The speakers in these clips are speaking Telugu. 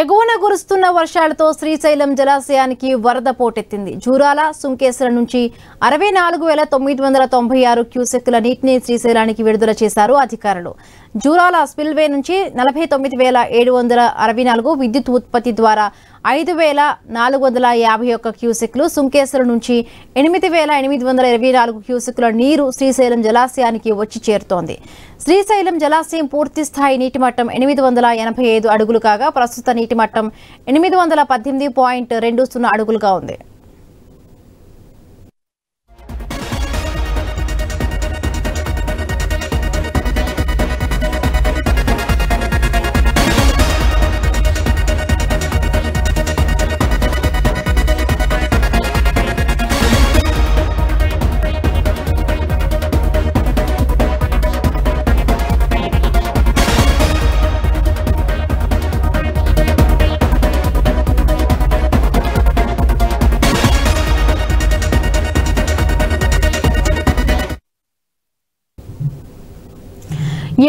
ఎగువన కురుస్తున్న వర్షాలతో శ్రీశైలం జలాశయానికి వరద పోటెత్తింది. జూరాల, సుంకేశ్వర నుంచి 64,996 క్యూసెక్కుల నీటిని శ్రీశైలానికి విడుదల చేశారు అధికారులు. జూరాల స్పిల్వే నుంచి 49,764 విద్యుత్ ఉత్పత్తి ద్వారా 5,451 క్యూసెక్లు, సుంకేశ్వర నుంచి 8,824 క్యూసెక్కుల నీరు శ్రీశైలం జలాశయానికి వచ్చి చేరుతోంది. శ్రీశైలం జలాశయం పూర్తి స్థాయి నీటి మట్టం 885 అడుగులు కాగా ప్రస్తుత నీటి మట్టం 818.20 అడుగులుగా ఉంది.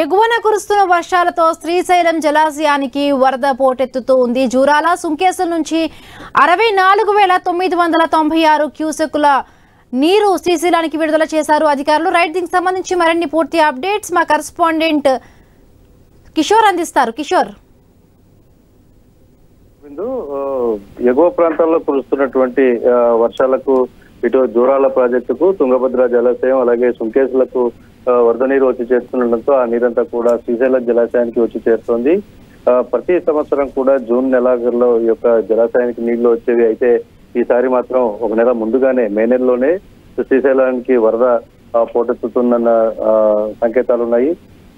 ఎగువన కురుస్తున్న వర్షాలతో శ్రీశైలం జలాశయానికి వరద పోటెత్తుతూ ఉంది. జూరాల, సుంకేశ్వర నుంచి 64,996 క్యూసెక్కుల నీరు శ్రీశైలానికి విడుదల చేశారు అధికారులు. రైట్, దీనికి సంబంధించి మరిన్ని పూర్తి అప్డేట్స్ మా కరెస్పాండెంట్ కిషోర్ అందిస్తారు. కిషోర్, ఎగువ ప్రాంతాల్లో కురుస్తున్నటువంటి వర్షాలకు ఇటు జూరాల ప్రాజెక్టుకు, తుంగభద్ర జలాశయం అలాగే సుంకేశ్లకు వరద నీరు వచ్చి చేరుతుండటంతో ఆ నీరంతా కూడా శ్రీశైలం జలాశయానికి వచ్చి చేరుతోంది. ప్రతి సంవత్సరం కూడా జూన్ నెలలో ఈ యొక్క జలాశయానికి నీళ్లు వచ్చేవి. అయితే ఈసారి మాత్రం ఒక నెల ముందుగానే మే నెలలోనే శ్రీశైలానికి వరద పోటెత్తుతుందన్న సంకేతాలు ఉన్నాయి.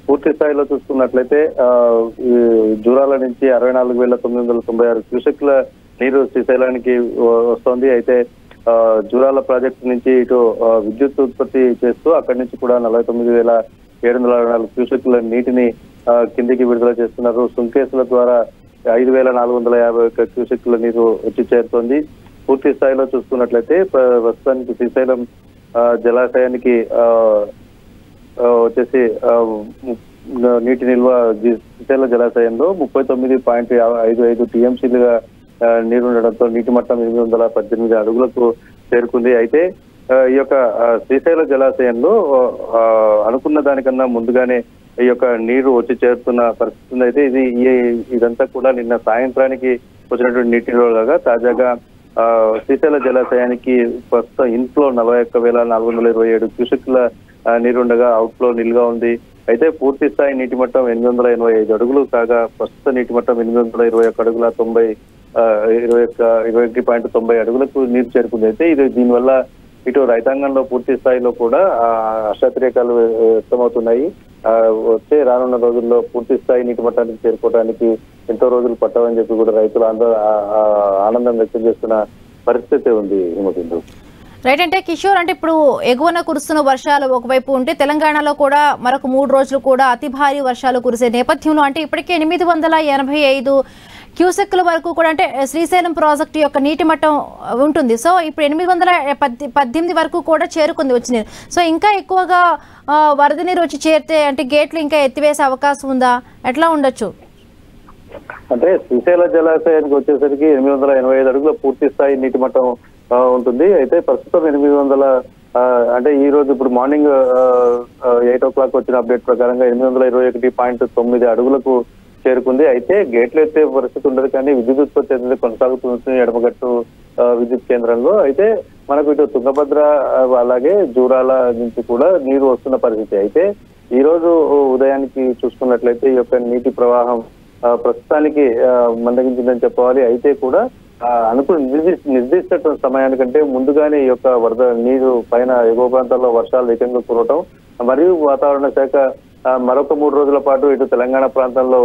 పూర్తి స్థాయిలో చూసుకున్నట్లయితే జూరాల నుంచి 64,996 క్యూసెక్ల నీరు శ్రీశైలానికి వస్తోంది. అయితే జూరాల ప్రాజెక్టు నుంచి ఇటు విద్యుత్ ఉత్పత్తి చేస్తూ అక్కడి నుంచి కూడా 49,764 క్యూసెక్ల నీటిని కిందికి విడుదల చేస్తున్నారు. సుంకేసుల ద్వారా 5,451 క్యూసెక్ల నీరు వచ్చి చేరుతోంది. పూర్తి స్థాయిలో చూసుకున్నట్లయితే ప్రస్తుతానికి శ్రీశైలం జలాశయానికి వచ్చేసి నీటి నిల్వ శ్రీశైలం జలాశయంలో 39.55 టీఎంసీలుగా నీరు ఉండడంతో నీటి మట్టం 818 అడుగులకు చేరుకుంది. అయితే ఈ యొక్క శ్రీశైల జలాశయంలో అనుకున్న దానికన్నా ముందుగానే ఈ యొక్క నీరు వచ్చి చేరుతున్న పరిస్థితి అయితే ఇదంతా కూడా నిన్న సాయంత్రానికి వచ్చినటువంటి నీటిలోగా తాజాగా శ్రీశైల జలాశయానికి ప్రస్తుతం ఇన్ఫ్లో 41,427 క్యూసెక్ల నీరుండగా అవుట్ఫ్లో నిల్గా ఉంది. అయితే పూర్తి స్థాయి నీటి మట్టం 885 అడుగులు కాగా ప్రస్తుత నీటి మట్టం 821 అడుగుల 21.90 అడుగులకు నీరు చేరుకుంది. అయితే దీనివల్ల ఇటు రైతాంగంలో పూర్తి స్థాయిలో కూడా హర్షాతిరేకాలు వ్యక్తమవుతున్నాయి. వచ్చే రానున్న రోజుల్లో పూర్తి స్థాయి నీటి మట్టానికి చేరుకోవడానికి ఎంతో రోజులు పట్టవని చెప్పి కూడా రైతులు ఆనందం వ్యక్తం చేస్తున్న పరిస్థితి ఉంది. హిమబిందు, రైట్. అంటే కిషోర్, అంటే ఇప్పుడు ఎగువన కురుస్తున్న వర్షాలు ఒకవైపు ఉంటే తెలంగాణలో కూడా మరొక 3 రోజులు కూడా అతి భారీ వర్షాలు కురిసే నేపథ్యంలో అంటే ఇప్పటికే 885 క్యూసెక్ల వరకు కూడా అంటే శ్రీశైలం ప్రాజెక్టు యొక్క నీటి మట్టం ఉంటుంది. సో ఇప్పుడు 818 వరకు కూడా చేరుకుంది వచ్చి నీరు. సో ఇంకా ఎక్కువగా వరద నీరు వచ్చి చేరితే అంటే గేట్లు ఇంకా ఎత్తివేసే అవకాశం ఉందా? ఎట్లా ఉండొచ్చు? అంటే శ్రీశైల జలాశయానికి వచ్చేసరికి 885 అడుగుల పూర్తి స్థాయి నీటి మట్టం ఉంటుంది. అయితే ప్రస్తుతం 800 అంటే ఈ రోజు ఇప్పుడు మార్నింగ్ 8 o'clock వచ్చిన అప్డేట్ ప్రకారంగా 821.9 అడుగులకు చేరుకుంది. అయితే గేట్లు ఎత్తే పరిస్థితి ఉండదు, కానీ విద్యుత్ ఉత్పత్తి అనేది కొనసాగుతుంది ఎడమగట్టు విద్యుత్ కేంద్రంలో. అయితే మనకు ఇటు తుంగభద్ర అలాగే జూరాల నుంచి కూడా నీరు వస్తున్న పరిస్థితి. అయితే ఈ రోజు ఉదయానికి చూసుకున్నట్లయితే ఈ యొక్క నీటి ప్రవాహం ప్రస్తుతానికి మందగించిందని చెప్పవాలి. అయితే కూడా అనుకున్న నిర్దిష్ట సమయానికంటే ముందుగానే ఈ యొక్క వరద నీరు పైన ఎగువ ప్రాంతాల్లో వర్షాలు వేగంగా కురవటం మరియు వాతావరణ శాఖ మరొక 3 రోజుల పాటు ఇటు తెలంగాణ ప్రాంతంలో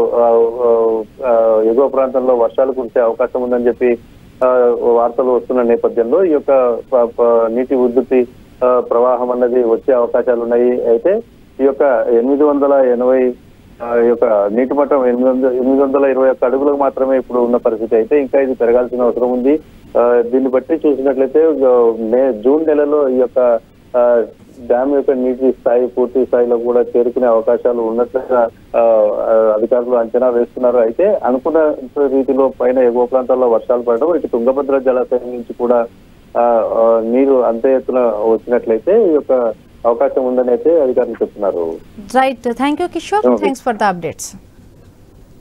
ఎగువ ప్రాంతంలో వర్షాలు కురిసే అవకాశం ఉందని చెప్పి వార్తలు వస్తున్న నేపథ్యంలో ఈ యొక్క నీటి ఉధృతి ప్రవాహం అన్నది వచ్చే అవకాశాలు ఉన్నాయి. అయితే ఈ యొక్క 880 యొక్క నీటి మట్టం 821 అడుగులకు మాత్రమే ఇప్పుడు ఉన్న పరిస్థితి. అయితే ఇంకా ఇది పెరగాల్సిన అవసరం ఉంది. దీన్ని బట్టి చూసినట్లయితే జూన్ నెలలో ఈ యొక్క డ్యామ్ యొక్క నీటి స్థాయి పూర్తి స్థాయిలో కూడా చేరుకునే అవకాశాలు ఉన్నట్లుగా అధికారులు అంచనా వేస్తున్నారు. అయితే అనుకున్న రీతిలో పైన ఎగువ ప్రాంతాల్లో వర్షాలు పడడం, ఇటు తుంగభద్ర జలాశయం నుంచి కూడా నీరు అంతే ఎత్తున వచ్చినట్లయితే ఈ యొక్క అవకాశం ఉందని అయితే అధికారులు చెప్తున్నారు. Right, thank you Kishore, thanks for the updates.